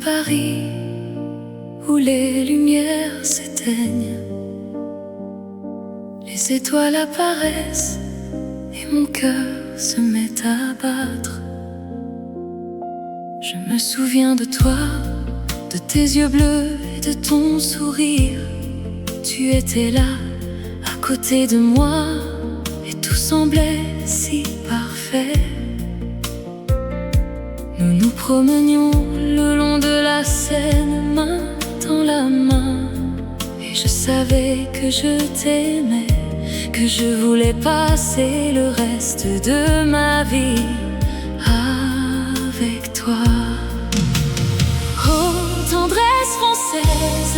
Paris où les lumières s'éteignent, les étoiles apparaissent et mon cœur se met à battre. Je me souviens de toi, de tes yeux bleus et de ton sourire. Tu étais là, à côté de moi, et tout semblait si parfait. Nous nous promenions le long de la Seine, main dans la main, et je savais que je t'aimais, que je voulais passer le reste de ma vie avec toi. Oh, tendresse française,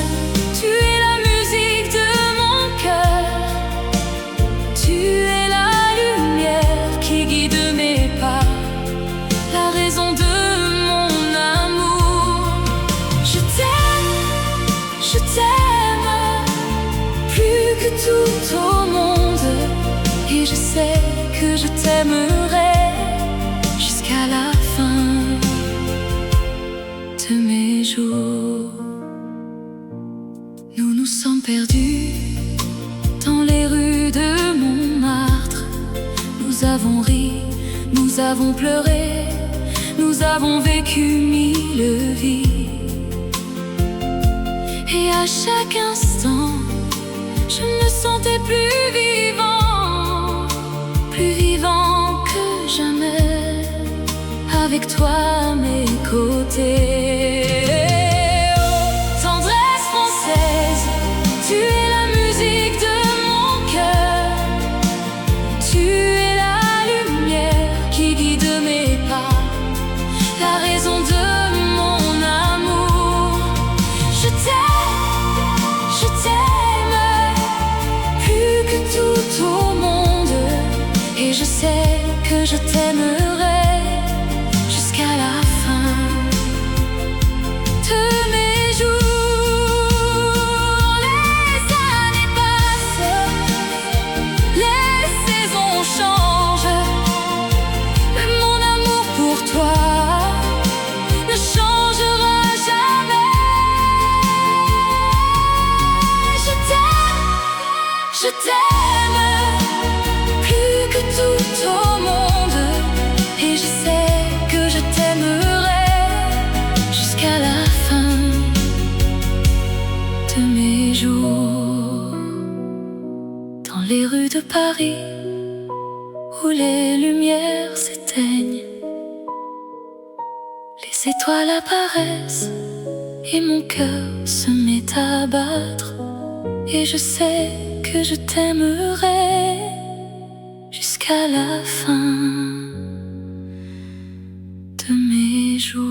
tu es la musique de mon cœur. Tu es la lumière qui guide mes pas, la raison de mon amour. Je t'aime plus que tout au monde, et je sais que je t'aimerai jusqu'à la fin de mes jours. Nous nous sommes perdus dans les rues de Montmartre. Nous avons ri, nous avons pleuré, nous avons vécu mille vies. Et à chaque instant, je me sentais plus vivant que jamais, avec toi à mes côtés. Oh, tendresse française, tu es la musique de mon cœur. Tu es la lumière qui guide mes pas, la raison de mon amour. Je t'aime plus que tout au monde, et je sais que je t'aimerai jusqu'à la fin de mes jours. Les années passent, les saisons changent, mais mon amour pour toi ne changera jamais. Je t'aime plus que tout au monde, et je sais que je t'aimerai jusqu'à la fin de mes jours. Dans les rues de Paris où les lumières s'éteignent, les étoiles apparaissent et mon cœur se met à battre. Et je sais que je t'aimerai jusqu'à la fin de mes jours.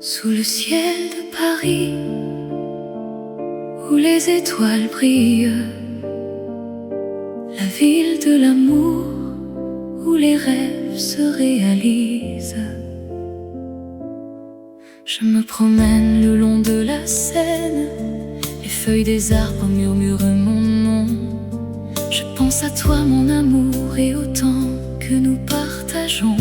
Sous le ciel de Paris où les étoiles brillent, la ville de l'amour où les rêves se réalisent. Je me promène le long de la Seine, les feuilles des arbres murmurent mon nom. Je pense à toi mon amour et au temps que nous partageons,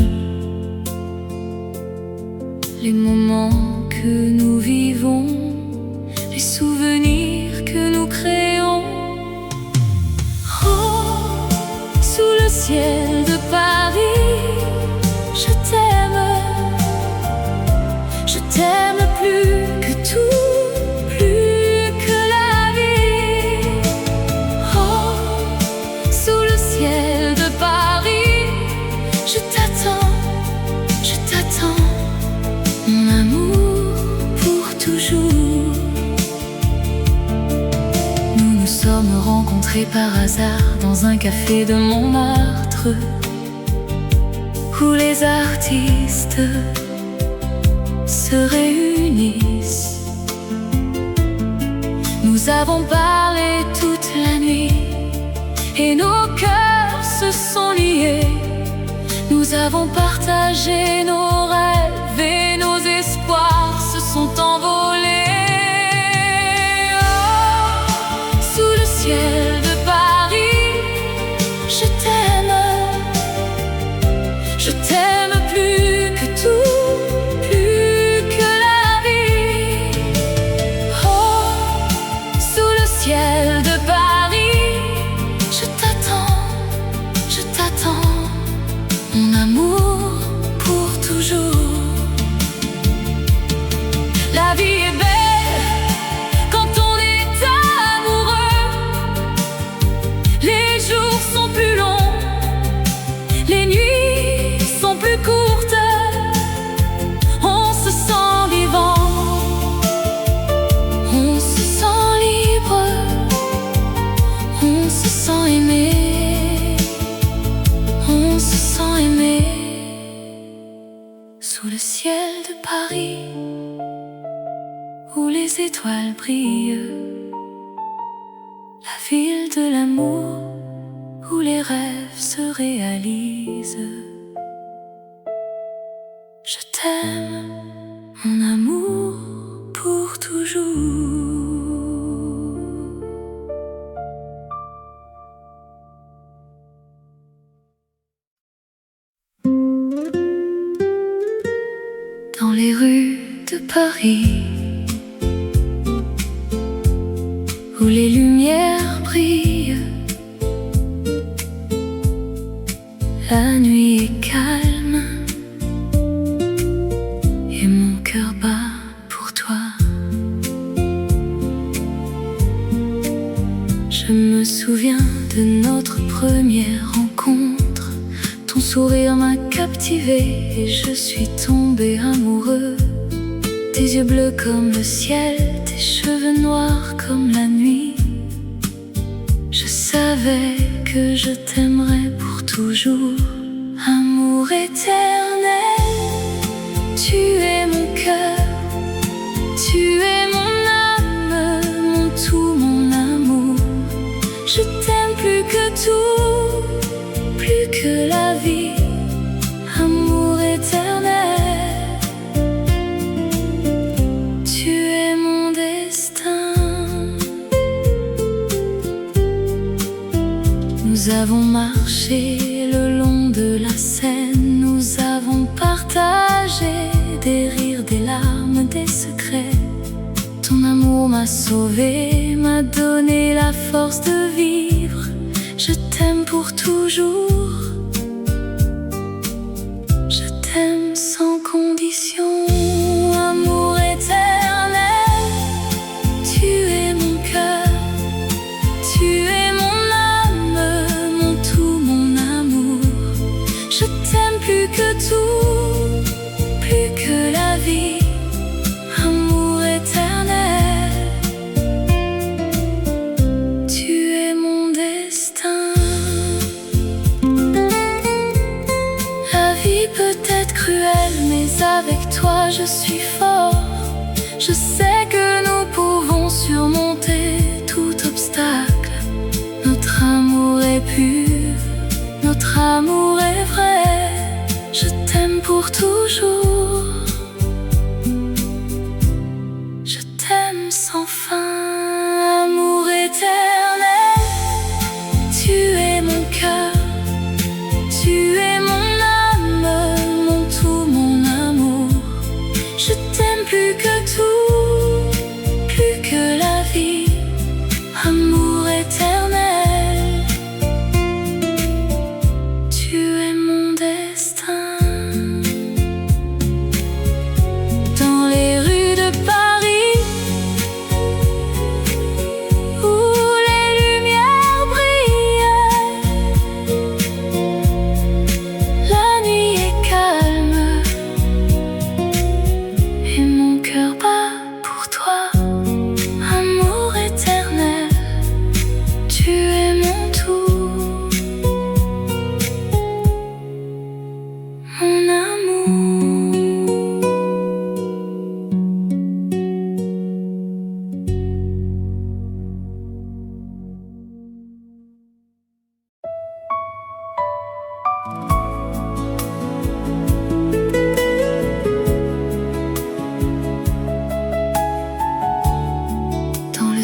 les moments que nous vivons, les souvenirs que nous créons. Oh, sous le ciel de Paris, je t'aime plus que tout, plus que la vie. Oh, sous le ciel de Paris, je t'attends, mon amour pour toujours. Nous nous sommes rencontrés par hasard dans un café de Montmartre où les artistes se réunissent. Nous avons parlé toute la nuit et nos cœurs se sont liés. Nous Nous avons partagé nos rêves et nos espoirs se sont envolés. Oh, sous le ciel de Paris, je t'aime plus que tout, plus que la vie. Oh, sous le ciel de Paris, je t'attends, mon amour pour toujours. La vie est belle quand on est amoureux. Les jours sont plus longs, les nuits sont plus courtes. On se sent vivant, on se sent libre, on se sent aimé. Sous le ciel de Paris, où les étoiles brillent, la ville de l'amour, où les rêves se réalisent. Je t'aime, mon amour, pour toujours. Dans les rues de Paris, où les lumières brillent, la nuit est calme et mon cœur bat pour toi. Je me souviens de notre première rencontre. Ton sourire m'a captivé et je suis tombée amoureux. Tes yeux bleus comme le ciel, tes cheveux noirs comme la nuit. Je savais que je t'aimerais pour toujours. Amour éternel, tu es mon cœur, tu es mon âme, mon tout, mon amour. Je t'aime plus que tout, plus que la vie. Amour éternel, tu es mon destin. Nous avons marché le long de la Seine, nous avons partagé des rires, des larmes, des secrets. Ton amour m'a sauvée, m'a donné la force de vivre. Je t'aime pour toujours, je t'aime sans condition. Amour éternel, tu es mon cœur, tu es mon âme, mon tout, mon amour. Je t'aime plus que tout, plus que la vie. Amour éternel, tu es mon destin. La vie peut être cruelle, mais avec toi je suis fort. Je sais que nous pouvons surmonter tout obstacle. Notre amour est pur, notre amour est vrai. Je t'aime pour toujours, je t'aime sans fin. Amour éternel, tu es mon cœur, tu es mon âme, mon tout, mon amour. Je t'aime plus que tout, plus que la vie. Amour éternel, tu es mon destin. Dans les rues de Paris, où les lumières brillent, la nuit est calme et mon cœur bat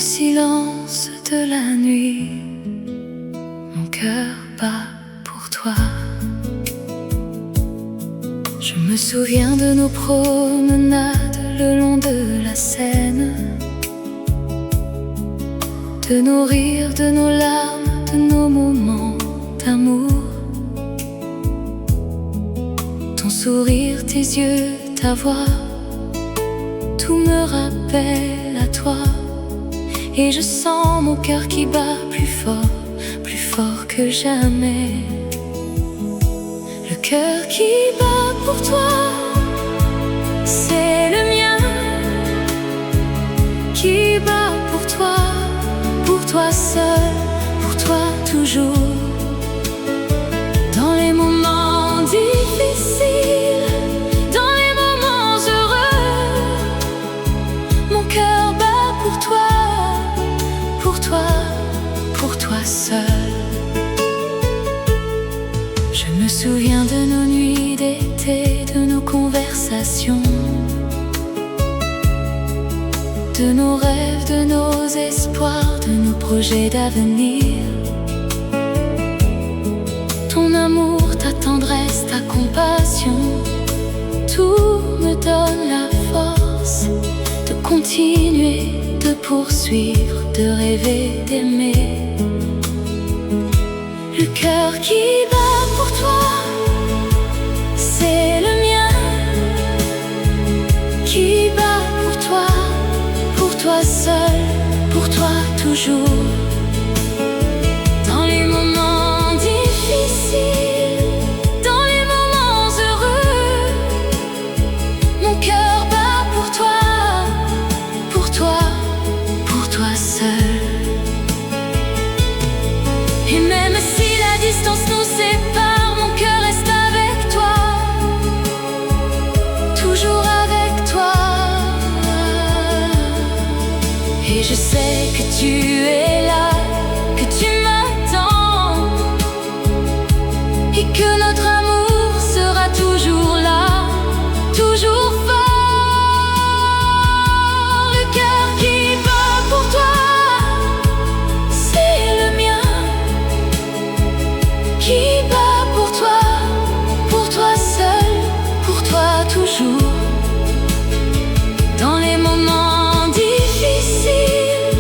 silence de la nuit, mon cœur bat pour toi. Je me souviens de nos promenades le long de la Seine, de nos rires, de nos larmes, de nos moments d'amour. Ton sourire, tes yeux, ta voix, tout me rappelle à toi. Et je sens mon cœur qui bat plus fort que jamais. Le cœur qui bat pour toi, c'est le mien. Qui bat pour toi seul, pour toi toujours. Dans les moments difficiles, dans les moments heureux, mon cœur bat pour toi, pour toi seul. Je me souviens de nos nuits d'été, de nos conversations, de nos rêves, de nos espoirs, de nos projets d'avenir. Ton amour, ta tendresse, ta compassion, tout me donne la force de continuer, de poursuivre, de rêver, d'aimer. Le cœur qui bat pour toi, c'est le mien. Qui bat pour toi seul, pour toi toujours. Dans les moments difficiles, dans les moments heureux, mon cœur bat pour toi seul. Et même si la distance nous sépare, mon cœur reste avec toi, toujours avec toi. Et je sais que tu es là, que tu m'attends, et que notre amour sera toujours là, toujours fort. Le cœur qui bat pour toi, c'est le mien. Qui bat pour toi seul, pour toi toujours. Dans les moments difficiles,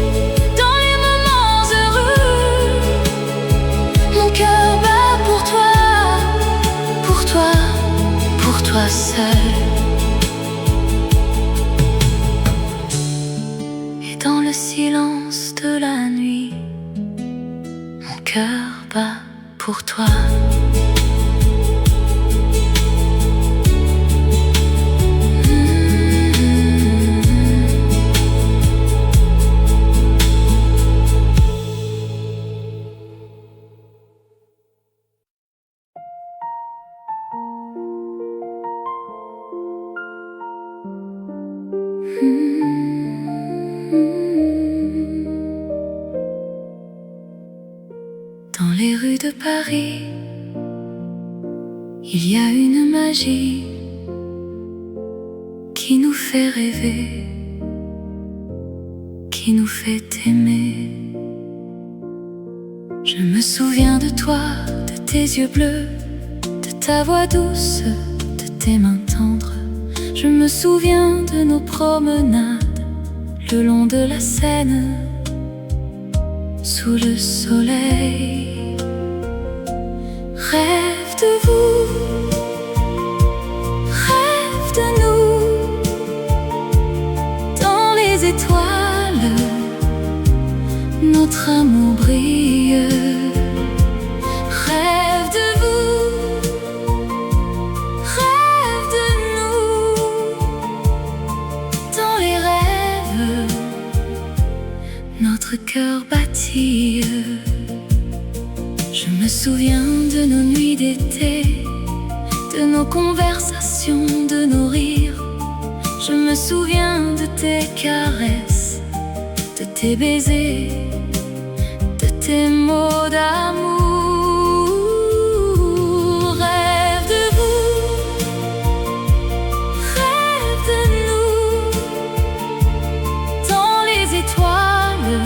dans les moments heureux, mon cœur bat pour toi seul. Et dans le silence de la nuit, mon cœur bat pour toi. Dans les rues de Paris, il y a une magie qui nous fait rêver, qui nous fait aimer. Je me souviens de toi, de tes yeux bleus, de ta voix douce, de tes mains tendres. Je me souviens de nos promenades le long de la Seine, sous le soleil. Rêve de vous, rêve de nous, dans les étoiles, notre amour brille. Rêve de vous, rêve de nous, dans les rêves, notre cœur battit. Je me souviens de nos nuits d'été, de nos conversations, de nos rires. Je me souviens de tes caresses, de tes baisers, de tes mots d'amour. Rêve de vous, rêve de nous, dans les étoiles,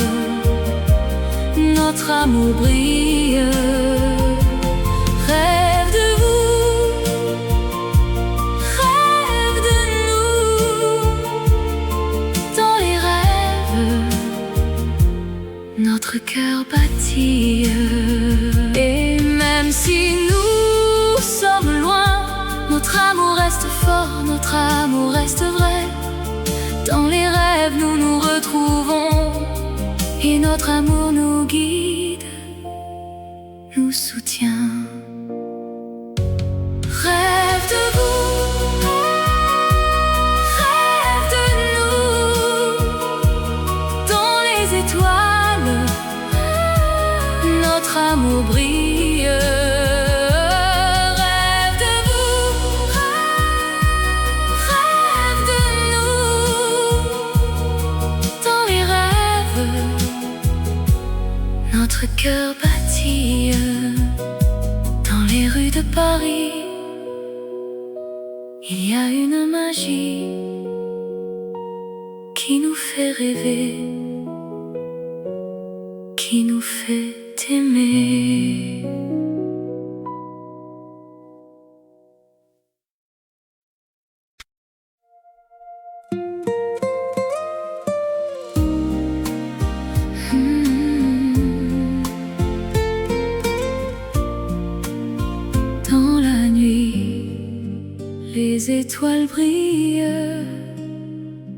amour brille. Rêve de vous, rêve de nous. Dans les rêves, notre cœur batille. Et même si nous sommes loin, notre amour reste fort, notre amour reste vrai. Dans les rêves nous nous retrouvons, et notre amour nous guide, nous soutient. Rêve de vous, rêve de nous. Dans les étoiles, notre amour brille. Rêve de vous, rêve de nous. Dans les rêves, notre cœur batille. Dans les rues de Paris, il y a une magie qui nous fait rêver, qui nous fait aimer. Dans la nuit, les étoiles brillent,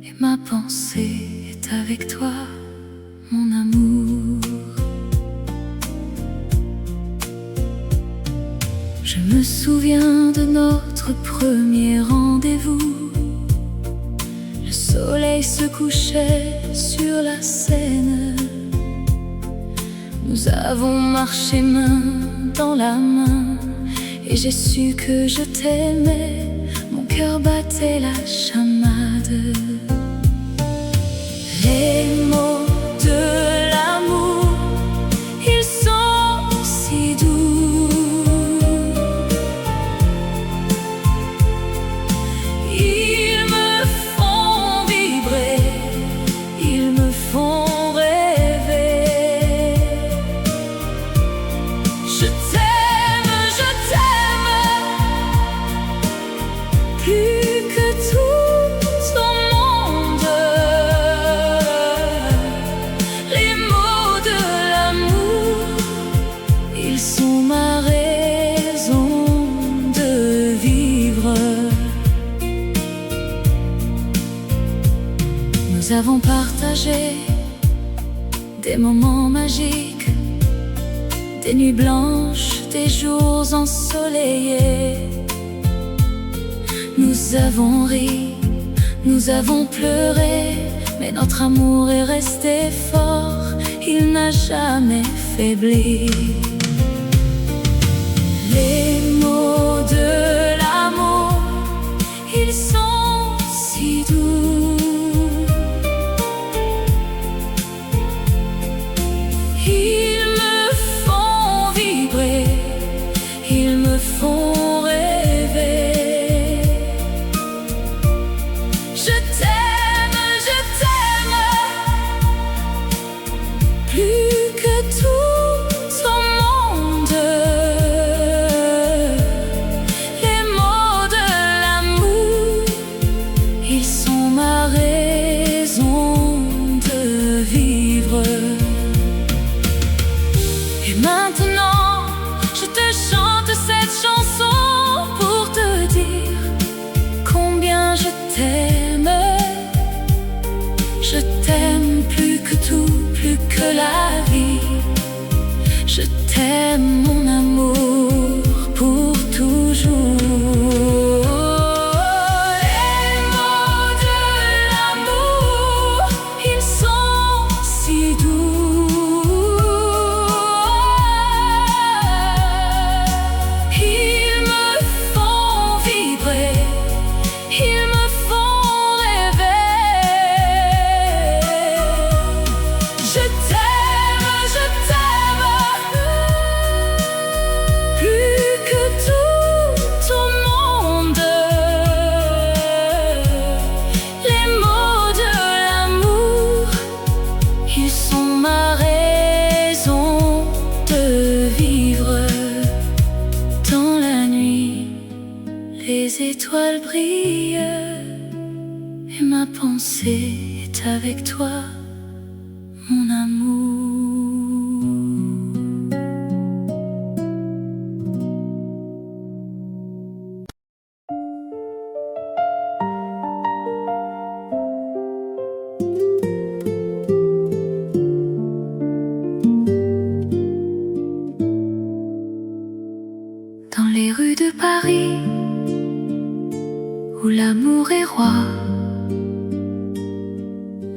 et ma pensée est avec toi, mon amour. Je me souviens de notre premier rendez-vous. Le soleil se couchait sur la Seine. Nous avons marché main dans la main, et j'ai su que je t'aimais. Mon cœur battait la chamade. Les mots de l'amour, ils sont si doux. Ils me font vibrer, ils me font rêver. Je t'aime, plus que tout au monde. Les mots de l'amour, ils sont ma raison de vivre. Nous avons partagé des moments magiques, des nuits blanches, des jours ensoleillés. Nous avons ri, nous avons pleuré, mais notre amour est resté fort, il n'a jamais faibli. Les mots de l'amour, ils sont si doux. Ils me font vibrer, ils me font rêver. Je t'aime, plus que tout au monde. Les mots de l'amour, ils sont ma raison de vivre. Et maintenant, je te chante cette chanson pour te dire combien je t'aime. Je t'aime plus que tout, plus que la vie. Je t'aime, mon amour, pour toujours. Les mots de l'amour, ils sont si doux. Ils me font vibrer, ils me font rêver. Je t'aime, étoiles brillent et ma pensée est avec toi, mon amour. Dans les rues de Paris, où l'amour est roi,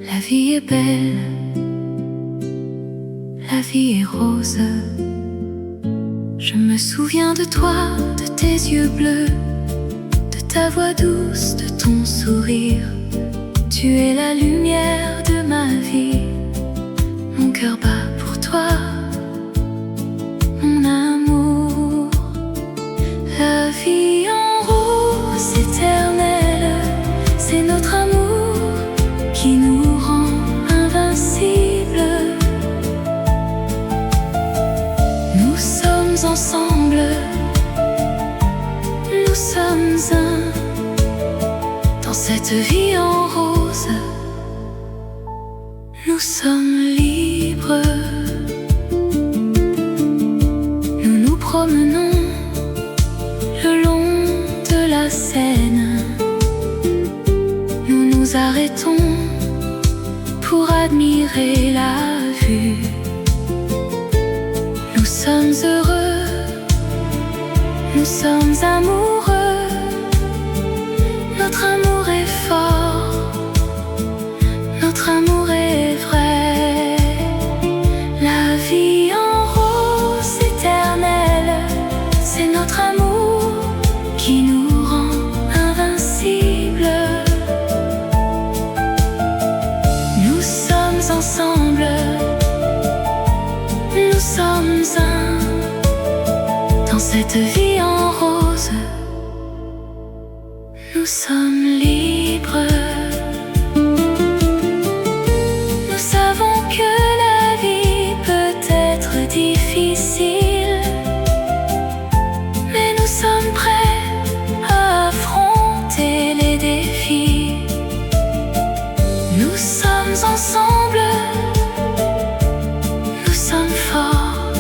la vie est belle, la vie est rose. Je me souviens de toi, de tes yeux bleus, de ta voix douce, de ton sourire. Tu es la lumière de ma vie, mon cœur bat pour toi, mon amour. La vie en rose éternelle, c'est notre amour qui nous rend invincibles. Nous sommes ensemble, nous sommes un dans cette vie en rose. Nous sommes libres, nous nous promenons le long de la Seine. Nous nous arrêtons pour admirer la vue. Nous sommes heureux, nous sommes amoureux. Notre amour est fort, notre amour est vrai. La vie en rose éternelle, c'est notre amour qui nous rend invincibles. Nous sommes ensemble, nous sommes un dans cette vie en rose. Nous sommes libres. Nous savons que la vie peut être difficile, mais nous sommes prêts à affronter les défis. Nous sommes ensemble, nous sommes forts.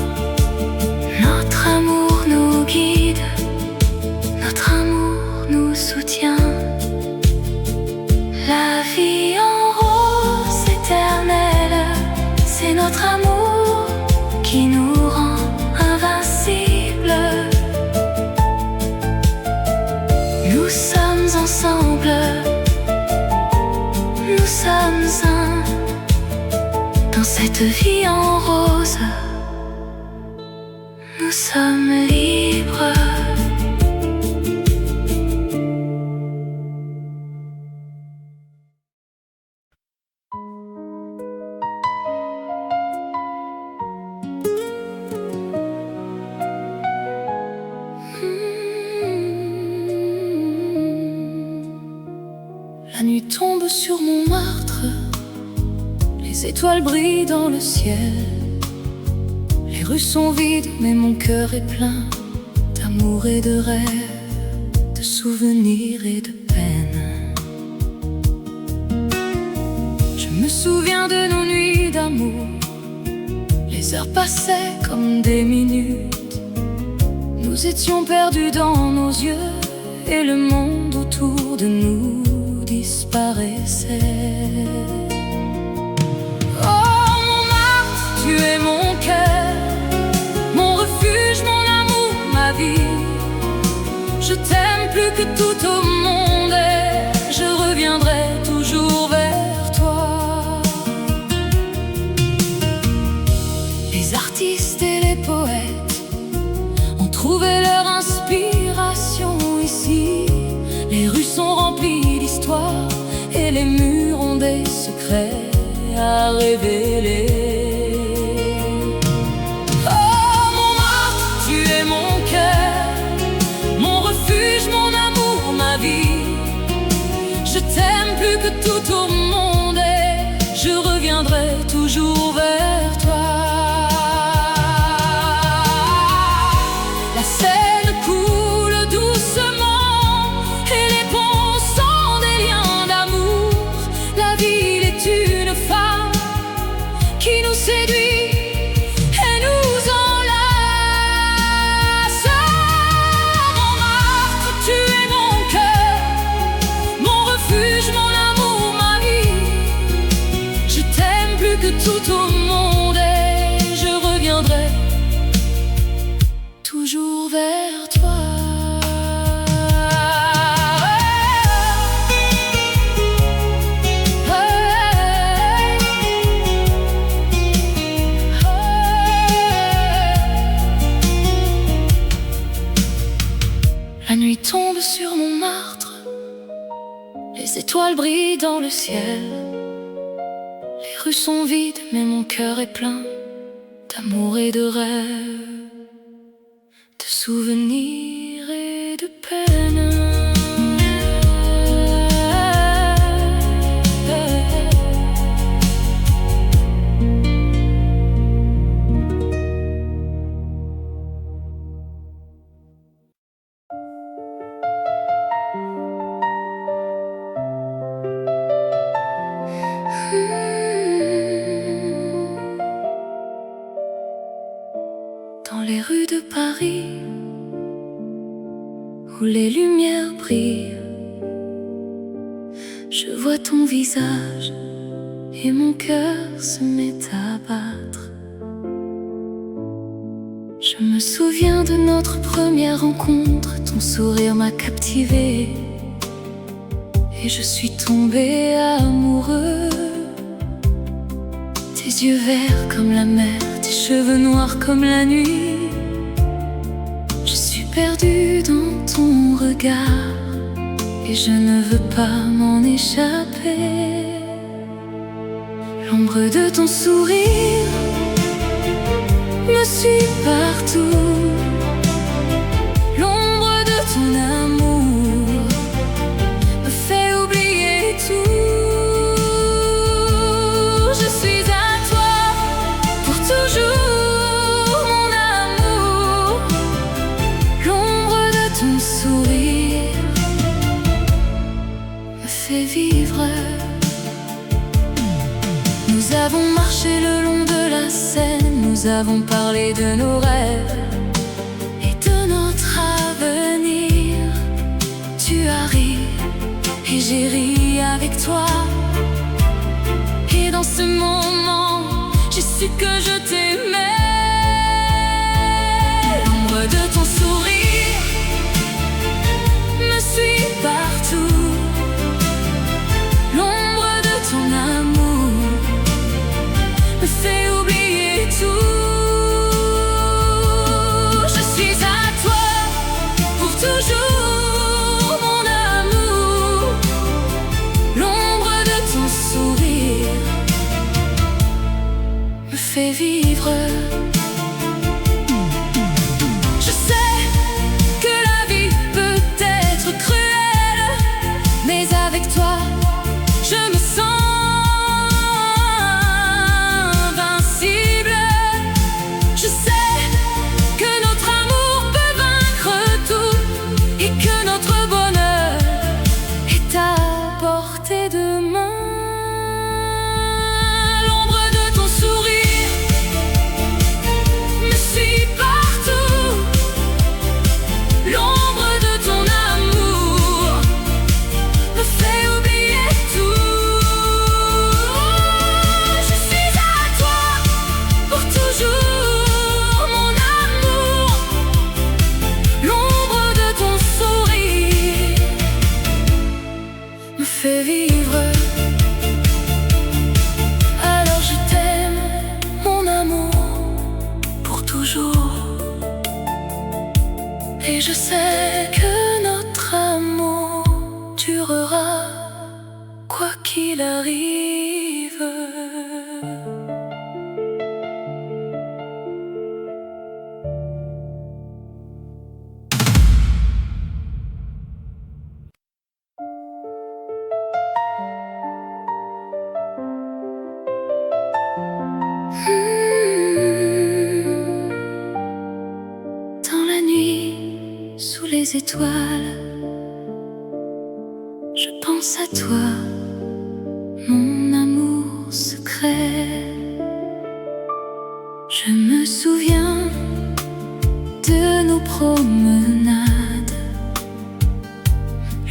Notre amour nous guide, notre amour nous soutient. La vie en rose éternelle, c'est notre amour qui nous rend invincibles. Nous sommes ensemble, nous sommes un dans cette vie en rose. Nous sommes libres. La nuit tombe sur Montmartre, les étoiles brillent dans le ciel. Les rues sont vides, mais mon cœur est plein d'amour et de rêves, de souvenirs et de peines. Je me souviens de nos nuits d'amour, les heures passaient comme des minutes. Nous étions perdus dans nos yeux et le monde autour de nous disparaissait. Oh Montmartre, tu es mon cœur, mon refuge, mon amour, ma vie. Je t'aime plus que tout au monde et je reviendrai toujours vers toi. Les artistes et les poètes ont trouvé leur inspiration ici. Les rues sont remplies d'histoires et les murs ont des secrets à révéler. Oh Montmartre, tu es mon cœur, mon refuge, mon amour, ma vie. Je t'aime plus que tout au monde et je reviendrai toujours vers toi. La Seine coule doucement et les étoiles brillent dans le ciel. Les rues sont vides, mais mon cœur est plein d'amour et de rêves, de souvenirs et de peine. Dans les rues de Paris, où les lumières brillent, je vois ton visage et mon cœur se met à battre. Je me souviens de notre première rencontre, ton sourire m'a captivé et je suis tombé amoureux. Tes yeux verts comme la mer, tes cheveux noirs comme la nuit. Je suis perdue dans ton regard et je ne veux pas m'en échapper. L'ombre de ton sourire me suit partout. L'ombre de ton amour me fait oublier tout. Je suis à toi pour toujours, mon amour. L'ombre de ton sourire me fait vivre. Nous avons marché le long de la Seine, nous avons parlé de nos rêves et de notre avenir. Tu as ri et j'ai ri avec toi. Et dans ce moment, j'ai su que je t'aimais. L'ombre de ton sourire me suit partout. L'ombre de ton amour me fait oublier tout. Je suis à toi pour toujours, mon amour. L'ombre de ton sourire me fait vivre. Je sais que la vie peut être cruelle, mais avec toi, je me sens invincible. Je sais que notre amour peut vaincre tout et que notre bonheur est à portée de main. L'ombre de ton sourire me suit partout. L'ombre de ton amour me fait oublier tout. Je suis à toi pour toujours, mon amour. L'ombre de ton sourire me fait vivre. Alors je t'aime, mon amour, pour toujours. Et je sais que notre amour durera, quoi qu'il arrive. Dans la nuit, sous les étoiles, je pense à toi, mon amour secret. Je me souviens de nos promenades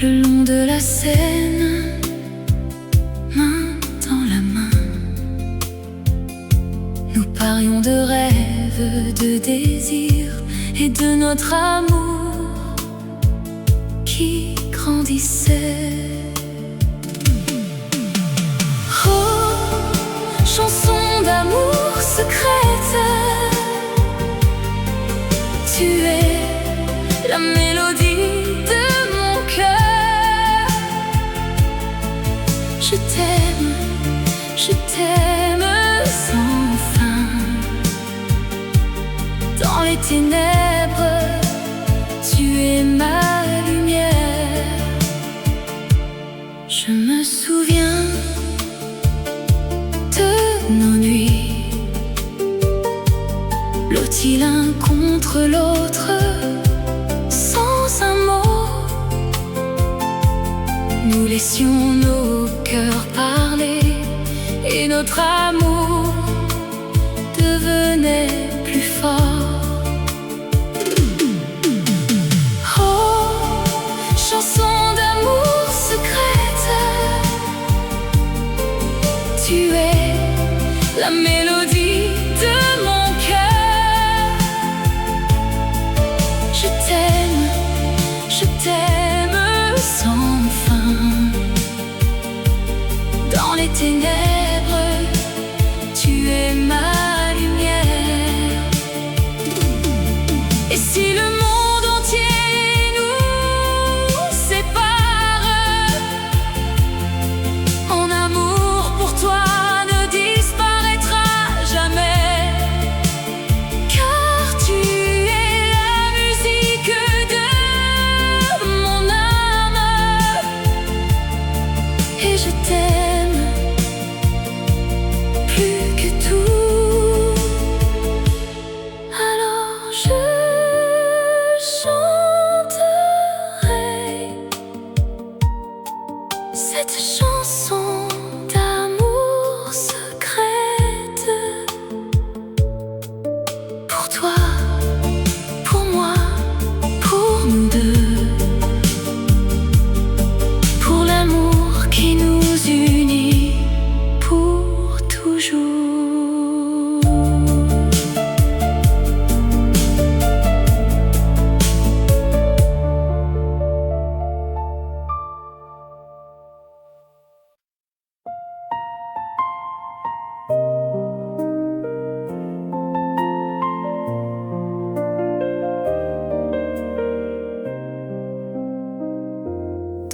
le long de la Seine, main dans la main. Nous parlions de rêves, de désirs et de notre amour qui grandissait. Oh, chanson d'amour secrète, tu es la mélodie de mon cœur. je t'aime sans fin. Dans les ténèbres, tu es ma lumière. Je me souviens de nos nuits, blottis l'un contre l'autre, sans un mot. Nous laissions nos cœurs parler et notre amour devenait plus fort. Oh, chanson d'amour secrète, tu es la mélodie de mon cœur. Je t'aime sans fin. Dans les ténèbres, tu es ma lumière. Et si le monde entier nous sépare, mon amour pour toi ne disparaîtra jamais. Car tu es la musique de mon âme, et je t'aime plus que tout. Alors je chanterai cette chanson d'amour secrète, pour toi, pour moi, pour nous deux, pour l'amour qui nous unit pour toujours.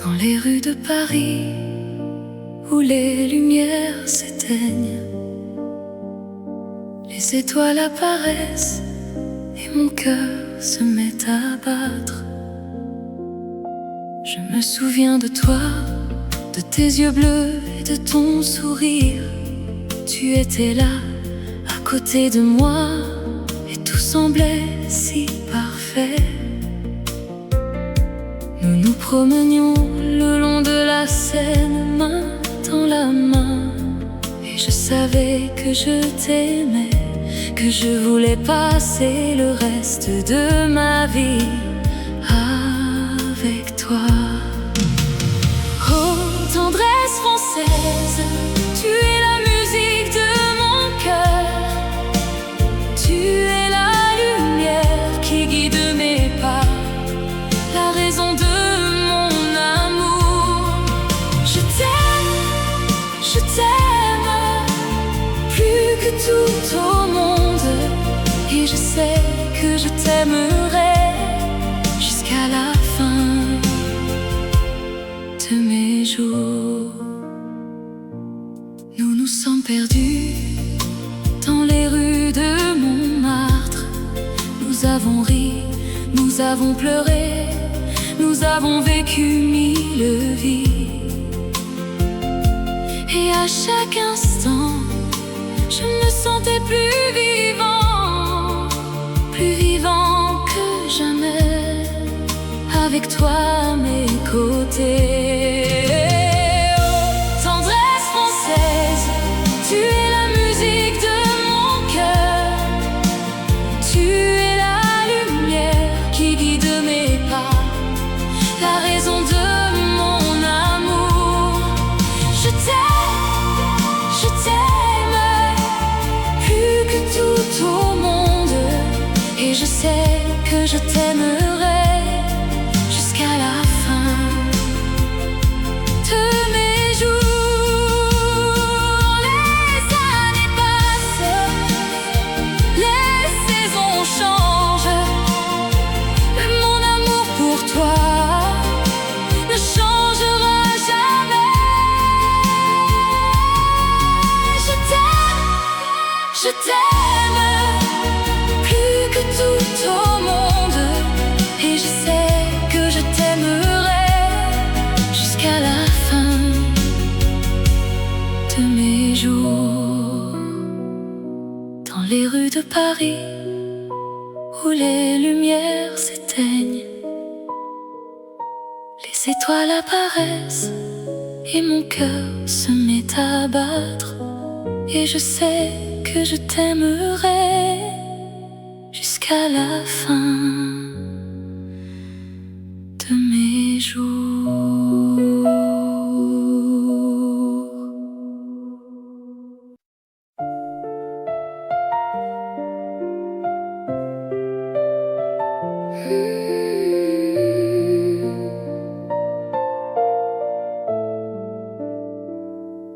Dans les rues de Paris, où les lumières s'éteignent, les étoiles apparaissent et mon cœur se met à battre. Je me souviens de toi, de tes yeux bleus et de ton sourire. Tu étais là, à côté de moi, et tout semblait si parfait. Nous nous promenions le long de la Seine, main dans la main, et je savais que je t'aimais, que je voulais passer le reste de ma vie avec toi. Oh, tendresse française, tu es la musique de mon cœur. Tu es la lumière qui guide mes pas, la raison de mon amour. Je t'aime plus que tout au monde, et je sais que je t'aimerai jusqu'à la fin de mes jours. Nous nous sommes perdus dans les rues de Montmartre. Nous avons ri, nous avons pleuré, nous avons vécu mille vies. Et à chaque instant, je me sentais plus vivant que jamais, avec toi à mes côtés. Oh, tendresse française, tu es la musique de mon cœur. Tu es la lumière qui guide mes pas, la raison de mon amour. Je t'aime plus que tout au monde, et je sais que je t'aimerai jusqu'à la fin de mes jours. Les années passent, les saisons changent, mais mon amour pour toi ne changera jamais. Je t'aime plus que tout au monde, et je sais que je t'aimerai jusqu'à la fin de mes jours. Dans les rues de Paris où les lumières s'éteignent, les étoiles apparaissent et mon cœur se met à battre. Et je sais que je t'aimerai jusqu'à la fin de mes jours.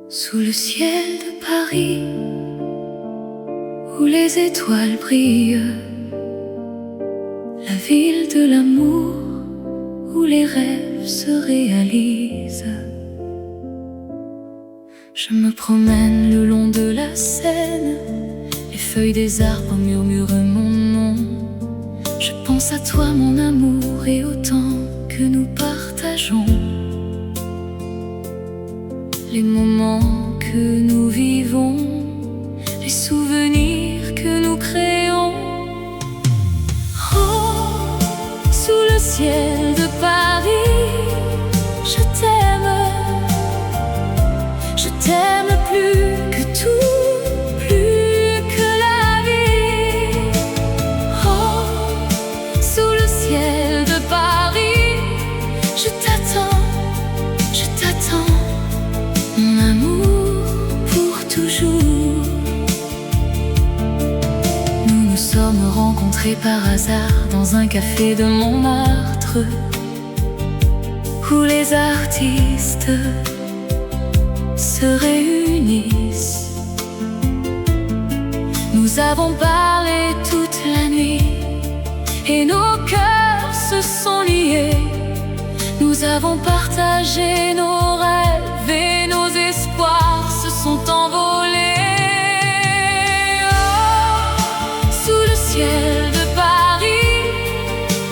Sous le ciel de Paris, où les étoiles brillent, la ville de l'amour, où les rêves se réalisent. Je me promène le long de la Seine, les feuilles des arbres murmurent mon nom. Je pense à toi mon amour et au temps que nous partageons, les moments que nous vivons, les souvenirs que nous créons. Oh, sous le ciel de Paris, je t'aime plus que tout, plus que la vie. Oh, sous le ciel de Paris, je t'attends, mon amour pour toujours. Nous nous sommes rencontrés par hasard dans un café de Montmartre, où les artistes se réunissent. Nous avons parlé toute la nuit et nos cœurs se sont liés. Nous avons partagé nos rêves et nos espoirs se sont envolés. Oh, sous le ciel de Paris,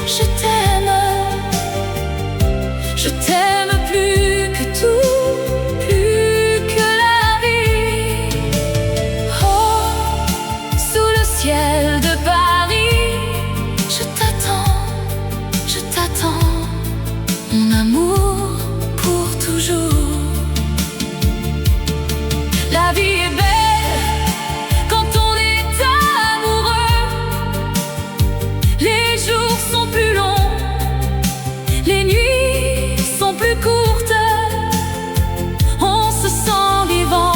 je t'aime plus que tout, plus que la vie. Oh, sous le ciel de Paris, je t'attends, mon amour pour toujours. La vie est belle quand on est amoureux. Les jours sont plus longs, les nuits sont plus courtes. On se sent vivant,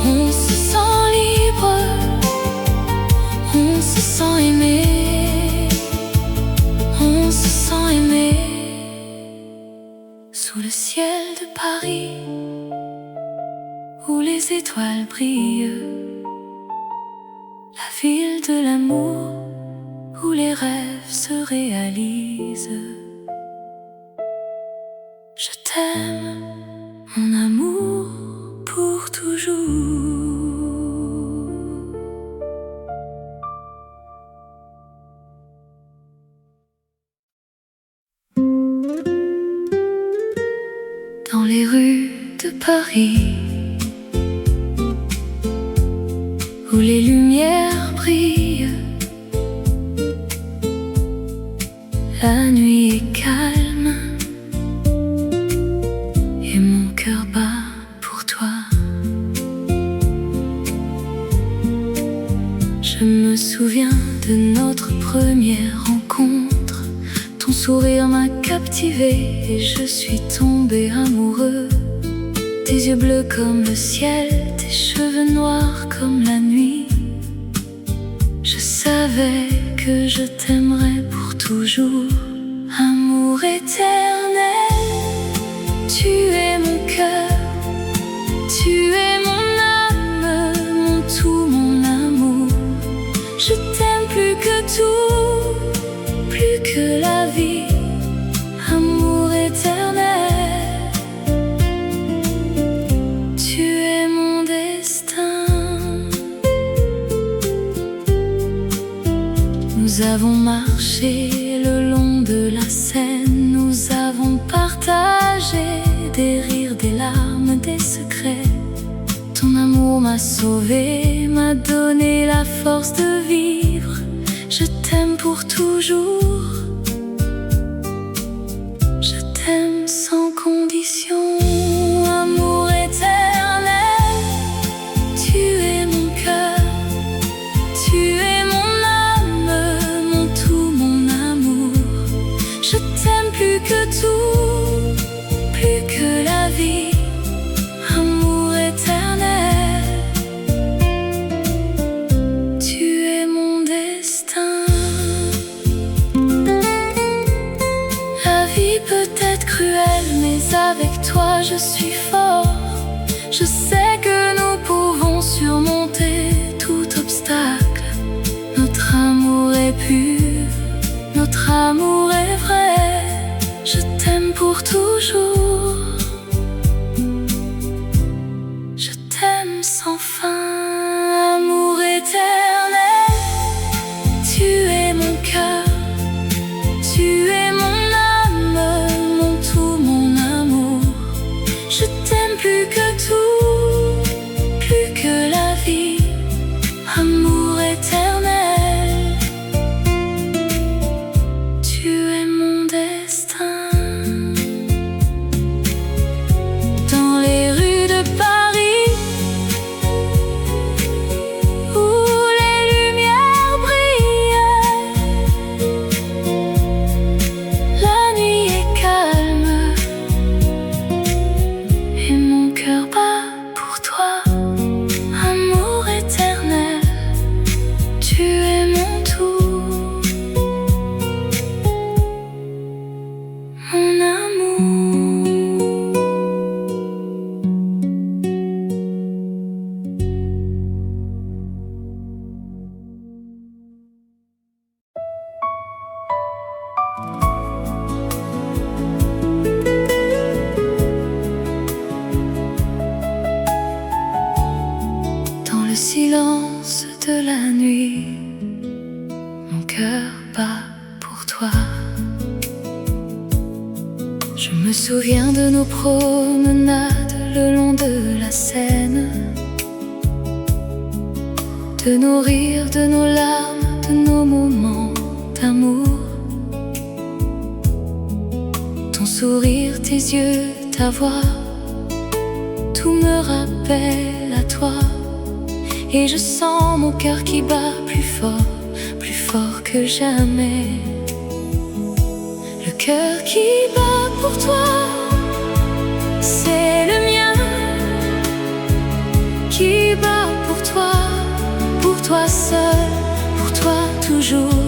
on se sent libre, on se sent aimé, on se sent aimé. Sous le ciel de Paris, où les étoiles brillent, la ville de l'amour, où les rêves se réalisent. Je t'aime, mon amour, pour toujours. Dans les rues de Paris, où les lumières brillent, la nuit est calme et mon cœur bat pour toi. Je me souviens de notre première rencontre. Ton sourire m'a captivé et je suis tombée amoureux. Tes yeux bleus comme le ciel, tes cheveux noirs comme la nuit. Je savais que je t'aimerais pour toujours. Amour éternel, tu es mon cœur, tu es mon âme, mon tout, mon amour. Je t'aime plus que tout, plus que la vie. Amour éternel, tu es mon destin. Nous avons marché le long de la Seine, nous avons partagé des rires, des larmes, des secrets. Ton amour m'a sauvé, m'a donné la force de vivre. Je t'aime pour toujours, je t'aime sans condition. Amour éternel, tu es mon cœur, tu es mon âme, mon tout, mon amour. Je t'aime plus que tout, plus que la vie. Amour éternel, tu es mon destin. La vie peut être cruelle, mais avec toi je suis fort. Je sais que nous pouvons surmonter tout obstacle. Notre amour est pur, notre amour est vrai. Je t'aime pour toujours, je t'aime sans fin. Amour éternel, tu es mon cœur, tu es mon âme, mon tout, mon amour. Je t'aime plus que tout, plus que la vie. Amour éternel, tu es mon destin. Dans les rues de Paris, où les lumières brillent, la nuit est calme et mon cœur bat pour toi. Amour éternel, tu es mon tout, mon amour. Dans le silence de la nuit, mon cœur bat pour toi. Je me souviens de nos promenades le long de la Seine, de nos rires, de nos larmes, de nos moments d'amour. Ton sourire, tes yeux, ta voix, tout me rappelle à toi. Et je sens mon cœur qui bat plus fort que jamais. Le cœur qui bat pour toi, c'est le mien, qui bat pour toi seul, pour toi toujours.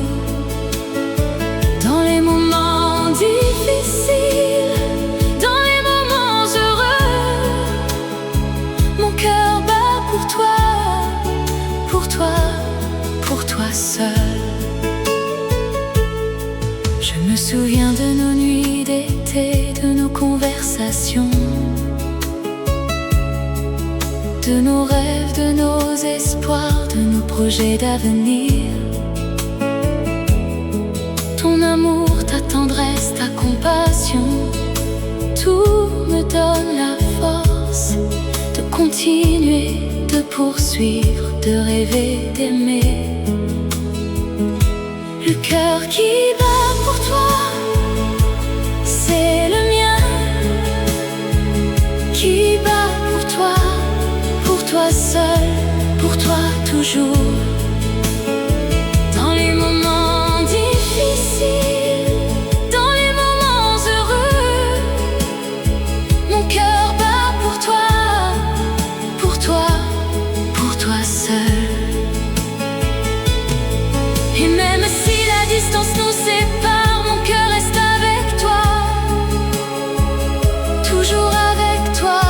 Dans les moments difficiles, dans les moments heureux, mon cœur bat pour toi, pour toi, pour toi seul. Je me souviens de nos nuits d'été, de nos conversations, de nos rêves, de nos espoirs, de nos projets d'avenir. Ton amour, ta tendresse, ta compassion, tout me donne la force de continuer, de poursuivre, de rêver, d'aimer. Le cœur qui bat pour toi, c'est le mien, qui bat pour toi seul, pour toi toujours. Dans les moments difficiles, dans les moments heureux, mon cœur bat pour toi, pour toi, pour toi seul. Et même si la distance nous sépare, mon cœur reste avec toi, toujours avec toi.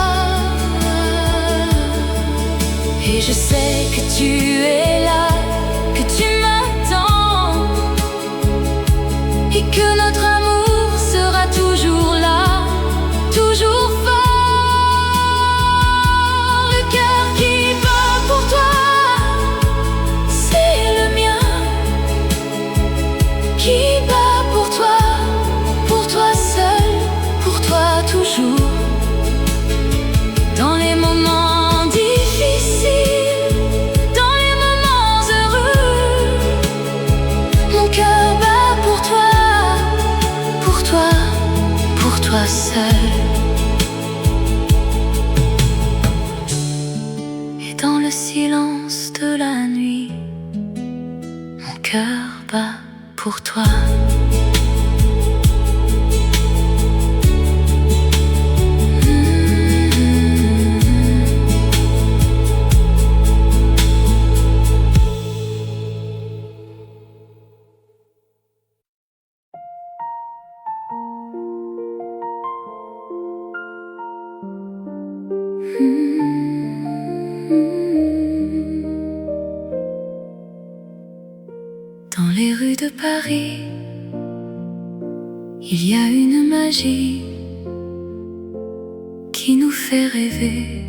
Et je sais que tu es là, que tu m'attends, et que notre amour sera toujours là, toujours fort. Le cœur qui bat pour toi, c'est le mien, silence de la nuit, mon cœur bat pour toi. Dans les rues de Paris, il y a une magie qui nous fait rêver,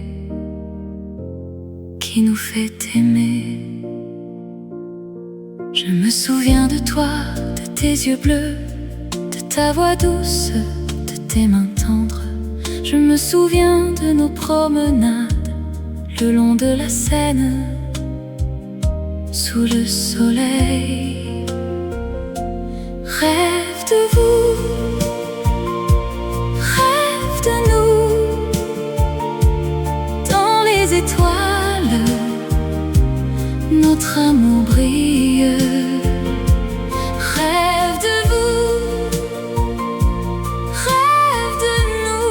qui nous fait aimer. Je me souviens de toi, de tes yeux bleus, de ta voix douce, de tes mains tendres. Je me souviens de nos promenades le long de la Seine, sous le soleil. Rêve de vous, rêve de nous, dans les étoiles, notre amour brille. Rêve de vous, rêve de nous,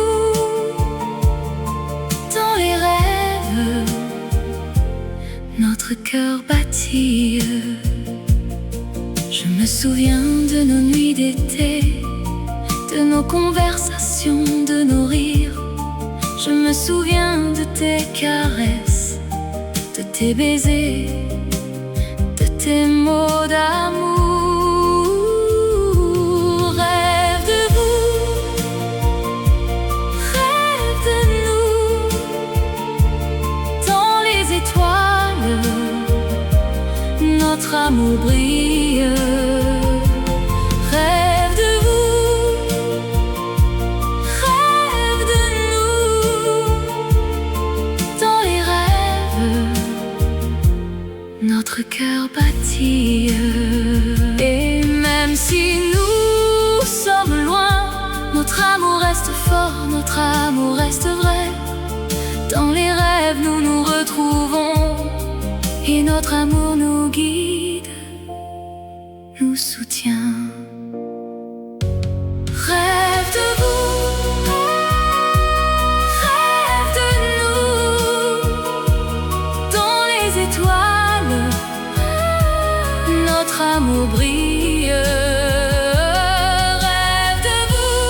dans les rêves, notre cœur battit. Je me souviens de nos nuits d'été, de nos conversations, de nos rires. Je me souviens de tes caresses, de tes baisers, de tes mots d'amour. Rêve de vous, rêve de nous, dans les étoiles, notre amour brille. Rêve de vous, rêve de nous, dans les rêves, notre cœur battit. Et même si nous sommes loin, notre amour reste fort, notre amour reste vrai. Dans les rêves nous nous retrouvons, et notre amour nous guide, nous soutient. Rêve de vous, rêve de nous, dans les étoiles, notre amour brille. Rêve de vous,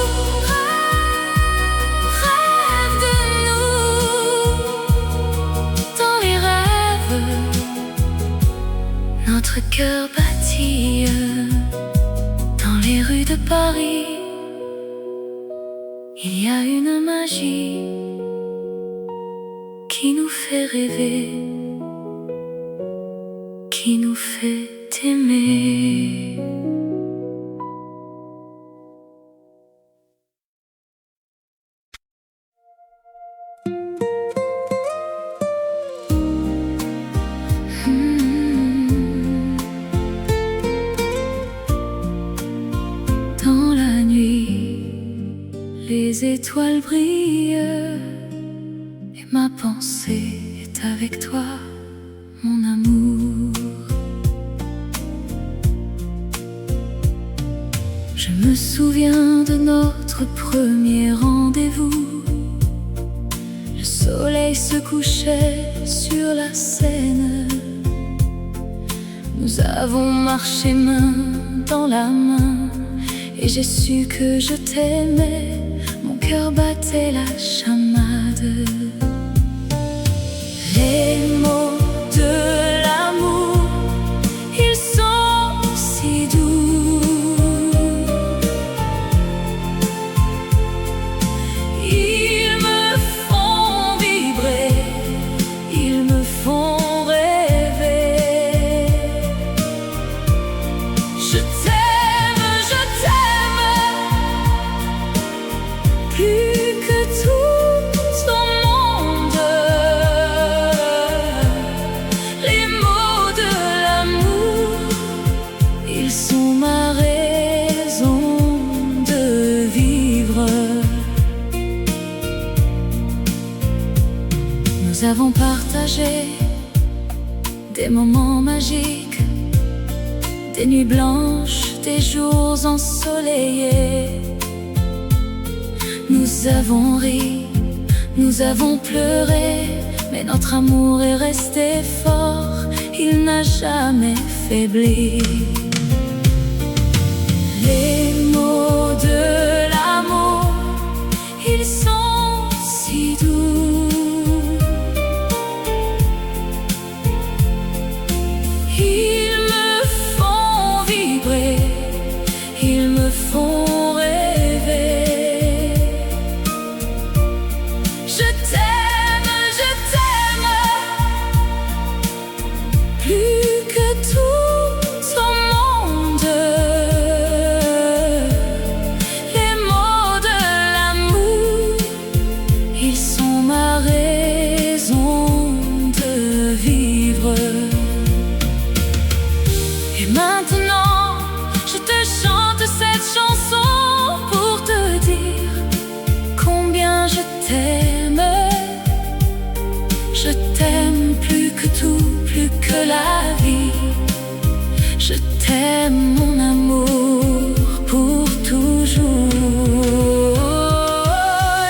rêve de nous, dans les rêves, notre cœur battit. Dans les rues de Paris, il y a une magie qui nous fait rêver, qui nous fait aimer. Dans la nuit, les étoiles brillent et ma pensée est avec toi, mon amour. Je me souviens de notre premier rendez-vous. Le soleil se couchait sur la Seine. Nous avons marché main dans la main, et j'ai su que je t'aimais. Mon cœur battait la chamade. Les mots de l'amour, ils sont si doux. Ils me font vibrer, ils me font rêver. Je t'aime, plus que tout au monde. Les mots de l'amour, ils sont ma raison de vivre. Nous avons partagé des moments magiques, des nuits blanches, des jours ensoleillés. Nous avons ri, nous avons pleuré, mais notre amour est resté fort, il n'a jamais faibli. Les mots de l'amour, ils sont si doux. Ils me font vibrer, ils me font rêver. Je t'aime, plus que tout au monde. Les mots de l'amour, ils sont ma raison de vivre. Et maintenant, je te chante cette chanson pour te dire combien je t'aime. Je t'aime plus que tout, plus que la vie. Je t'aime, mon amour, pour toujours.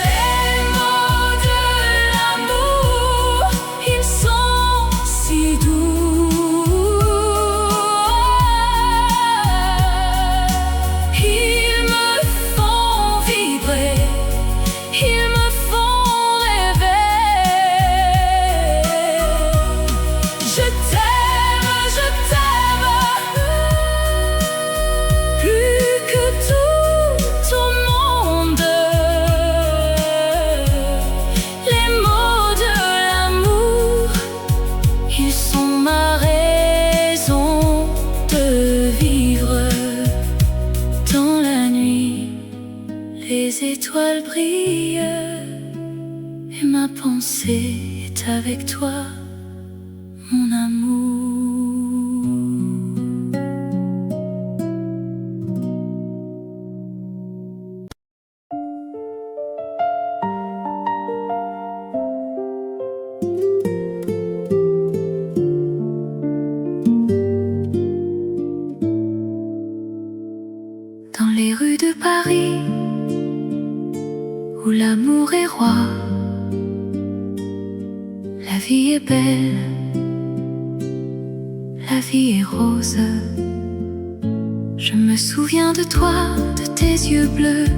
Les mots de l'amour, ils sont si doux. Ils me font vibrer, ils me font rêver. Je t'aime, plus que tout au monde. Les mots de l'amour, ils sont ma raison de vivre. Dans la nuit, les étoiles brillent et ma pensée est avec toi, mon amour. Dans les rues de Paris, où l'amour est roi, la vie est belle, la vie est rose. Je me souviens de toi, de tes yeux bleus,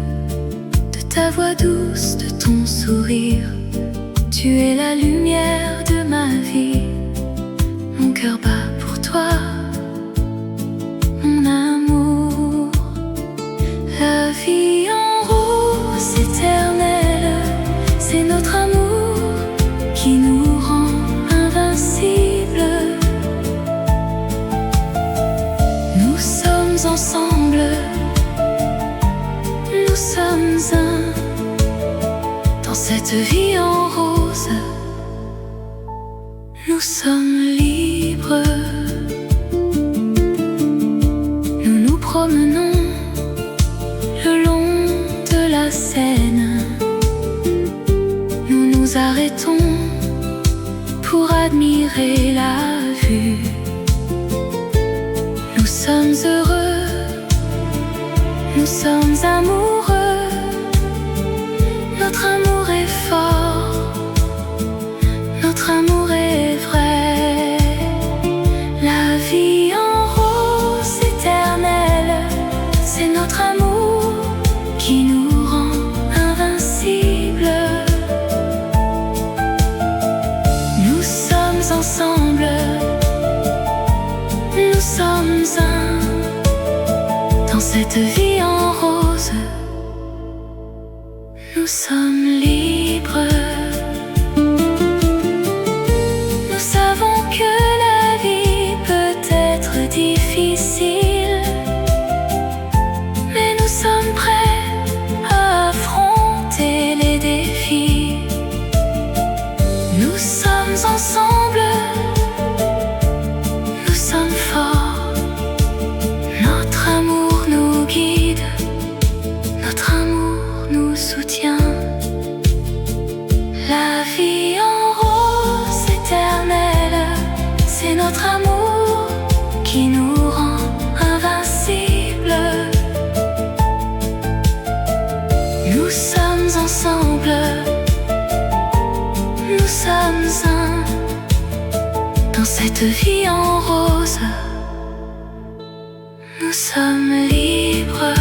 de ta voix douce, de ton sourire. Tu es la lumière de ma vie, mon cœur bat pour toi, mon amour. La vie en rose éternelle, c'est notre amour qui nous rend invincibles. Nous sommes ensemble, nous sommes un dans cette vie en rose. Nous sommes libres, nous nous promenons le long de la Seine. Nous nous arrêtons pour admirer la vue. Nous sommes heureux, nous sommes amoureux. Notre amour est fort, notre amour est vrai. La vie en rose éternelle, c'est notre amour qui nous rend invincibles. Nous sommes ensemble, nous sommes un dans cette vie en rose. Nous sommes libres. Nous savons que la vie peut être difficile, mais nous sommes prêts à affronter les défis. Nous sommes ensemble, nous sommes forts. Notre amour nous guide, notre amour nous soutient. La vie en rose éternelle, c'est notre notre amour qui nous rend invincibles. Nous sommes ensemble, nous sommes un dans cette vie en rose. Nous sommes libres.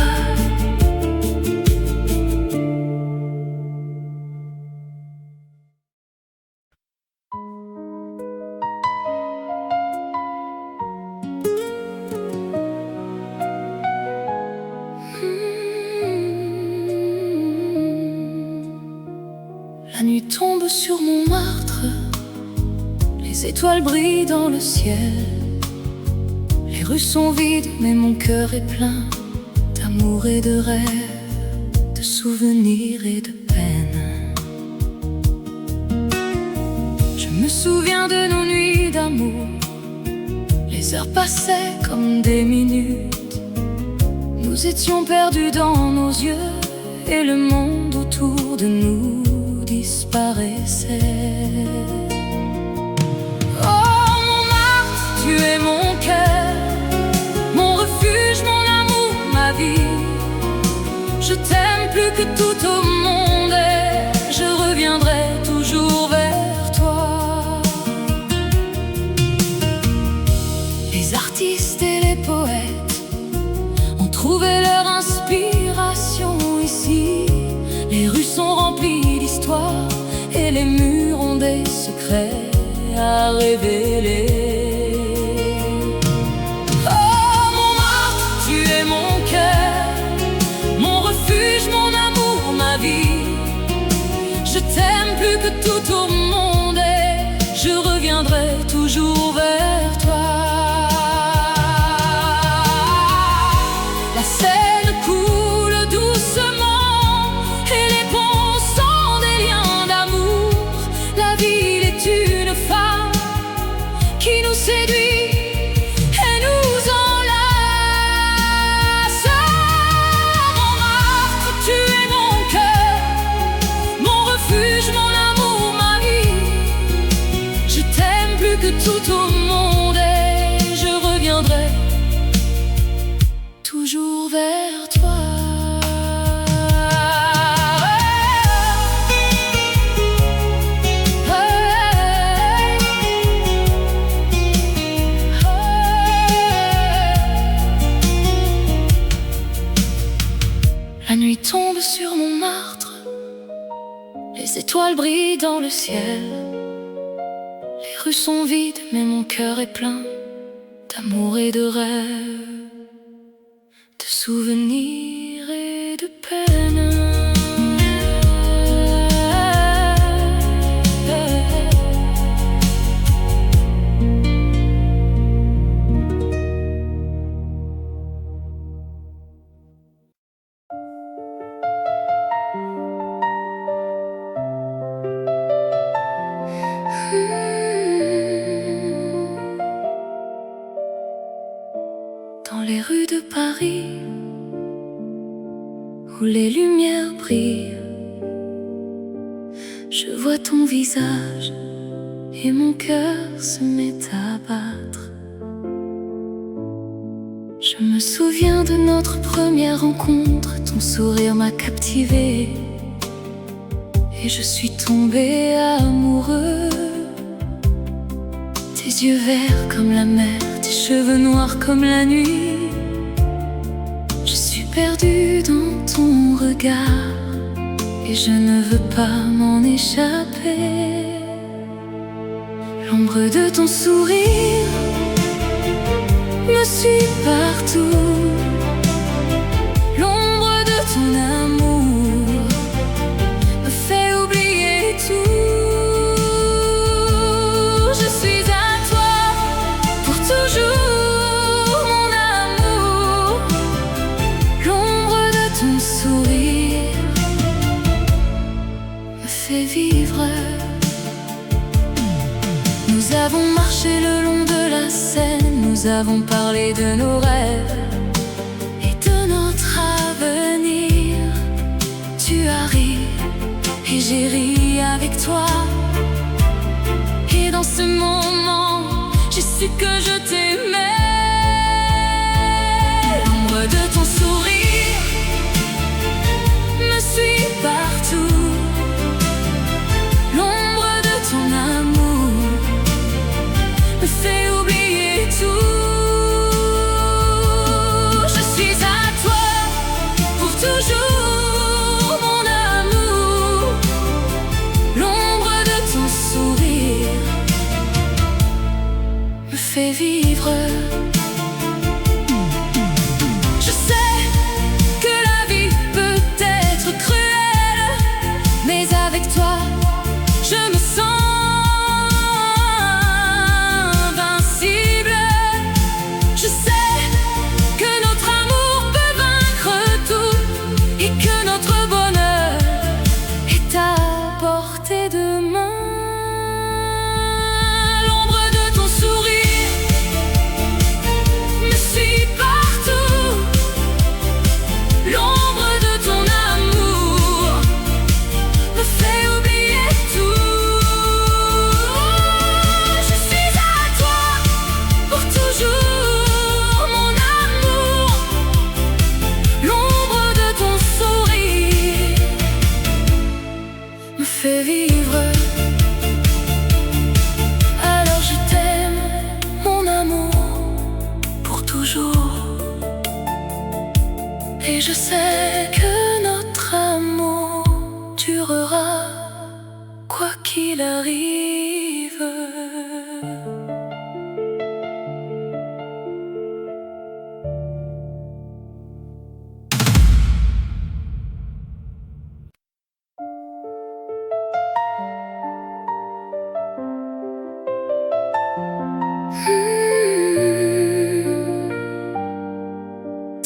La nuit tombe sur Montmartre, les étoiles brillent dans le ciel. Les rues sont vides, mais mon cœur est plein d'amour et de rêves, de souvenirs et de peines. Je me souviens de nos nuits d'amour, les heures passaient comme des minutes. Nous étions perdus dans nos yeux et le monde autour de nous disparaissait. Oh Montmartre, tu es mon cœur, mon refuge, mon amour, ma vie. Je t'aime plus que tout au monde et je reviendrai toujours vers toi. Les artistes et les poètes ont trouvé leur inspiration ici. Les rues sont remplies d'histoires et les murs ont des secrets à révéler. Oh Montmartre, tu es mon cœur, mon refuge, mon amour, ma vie. Je t'aime plus que tout au monde et je reviendrai toujours vers toi. La Seine coule doucement et les ponts sont des liens d'amour. La ville est une femme qui nous séduit et nous enlace. Montmartre, tu es mon cœur, mon refuge, mon amour, ma vie. Je t'aime plus que tout au monde et je reviendrai toujours vers toi. La nuit tombe sur Montmartre, les étoiles brillent dans le ciel. Les rues sont vides, mais mon cœur est plein d'amour et de rêves, de souvenirs et de peines. Dans les rues de Paris, où les lumières brillent, je vois ton visage et mon cœur se met à battre. Je me souviens de notre première rencontre, ton sourire m'a captivé et je suis tombée amoureux. Tes yeux verts comme la mer, tes cheveux noirs comme la nuit. Je suis perdue dans ton regard et je ne veux pas m'en échapper. L'ombre de ton sourire me suit partout. L'ombre de ton amour me fait oublier tout. Je suis à toi pour toujours, mon amour. L'ombre de ton sourire me fait vivre. Nous avons marché le long de la Seine, nous avons parlé de nos rêves et de notre avenir. Tu as ri et j'ai ri avec toi. Et dans ce moment, j'ai su que je t'aimais. L'ombre de ton sourire me suit partout. L'ombre de ton amour me fait oublier tout. Je suis à toi pour toujours, mon amour. L'ombre de ton sourire me fait vivre. Je sais que la vie peut être cruelle, mais avec toi, je me sens invincible. Je sais que notre amour peut vaincre tout et que notre bonheur est à portée de main. L'ombre de ton sourire me suit partout. L'ombre de ton amour me fait oublier tout. Je suis à toi pour toujours, mon amour. L'ombre de ton sourire me fait vivre. Alors je t'aime, mon amour, pour toujours. Et je sais que notre amour durera, quoi qu'il arrive.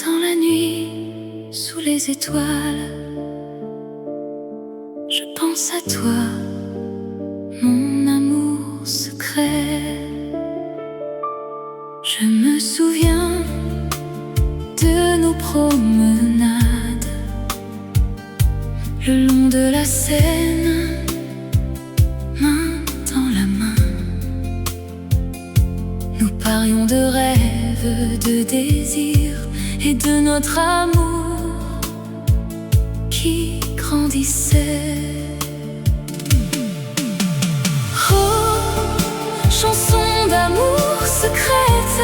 Dans la nuit, sous les étoiles, je pense à toi, mon amour secret. Je me souviens de nos promenades le long de la Seine, main dans la main. Nous parlions de rêves, de désirs et de notre amour qui grandissait. Oh, chanson d'amour secrète,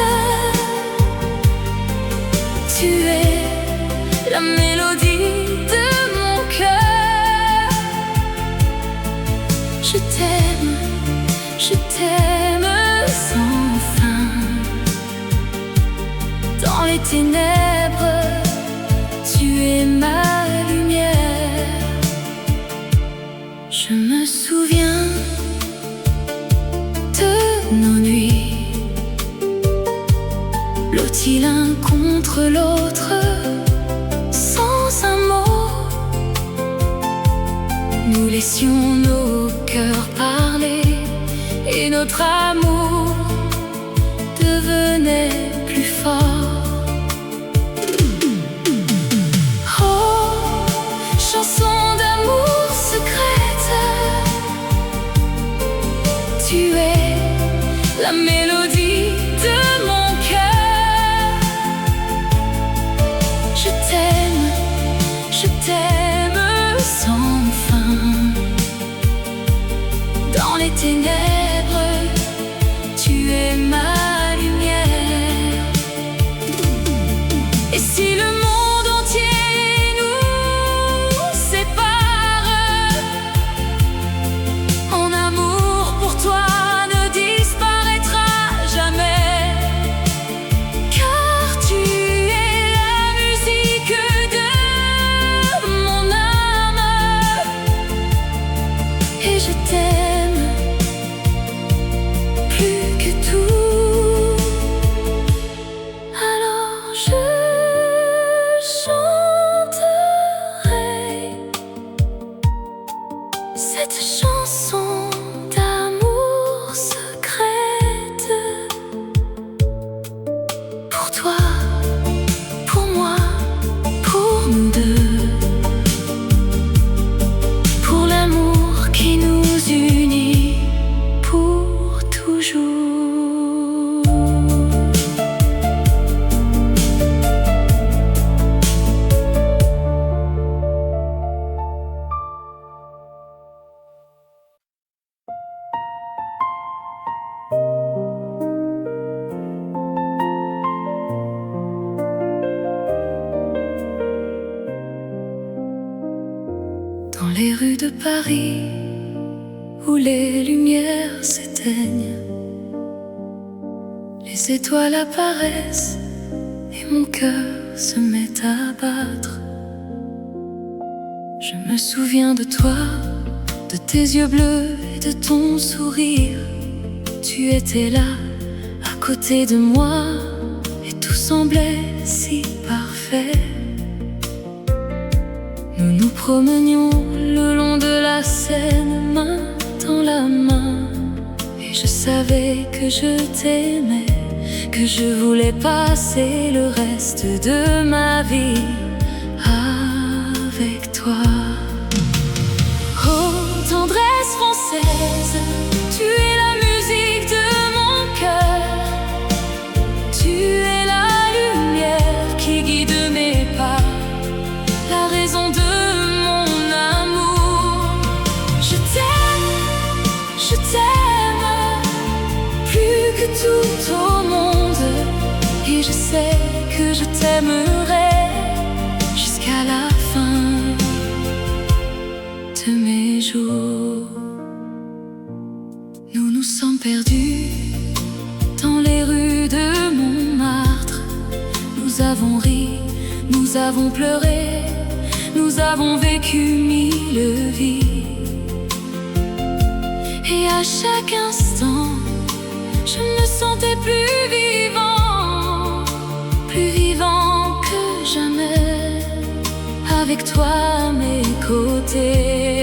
tu es la mélodie de mon cœur. Je t'aime sans fin. Dans les ténèbres, tu es ma lumière. Je me souviens de nos nuits, blottis l'un contre l'autre, sans un mot. Nous laissions nos cœurs parler et notre amour devenait plus fort. Oh, chanson d'amour secrète, tu es la mélodie de mon cœur. Je t'aime sans fin. Dans les ténèbres, tu es ma lumière. Et si le monde entier nous sépare, mon amour pour toi ne disparaîtra de Paris où les lumières s'éteignent, les étoiles apparaissent et mon cœur se met à battre. Je me souviens de toi, de tes yeux bleus et de ton sourire. Tu étais là, à côté de moi, et tout semblait si parfait. Nous nous promenions le long de la Seine, main dans la main, et je savais que je t'aimais, que je voulais passer le reste de ma vie avec toi. Oh, tendresse française, tu es la musique de mon cœur. Tu es la lumière qui guide mes pas, la raison de mon amour. Je t'aime plus que tout au monde, et je sais que je t'aimerai jusqu'à la fin de mes jours. Nous nous sommes perdus dans les rues de Montmartre. Nous avons ri, nous avons pleuré, nous avons vécu mille vies. Et à chaque instant, je me sentais plus vivant que jamais, avec toi à mes côtés.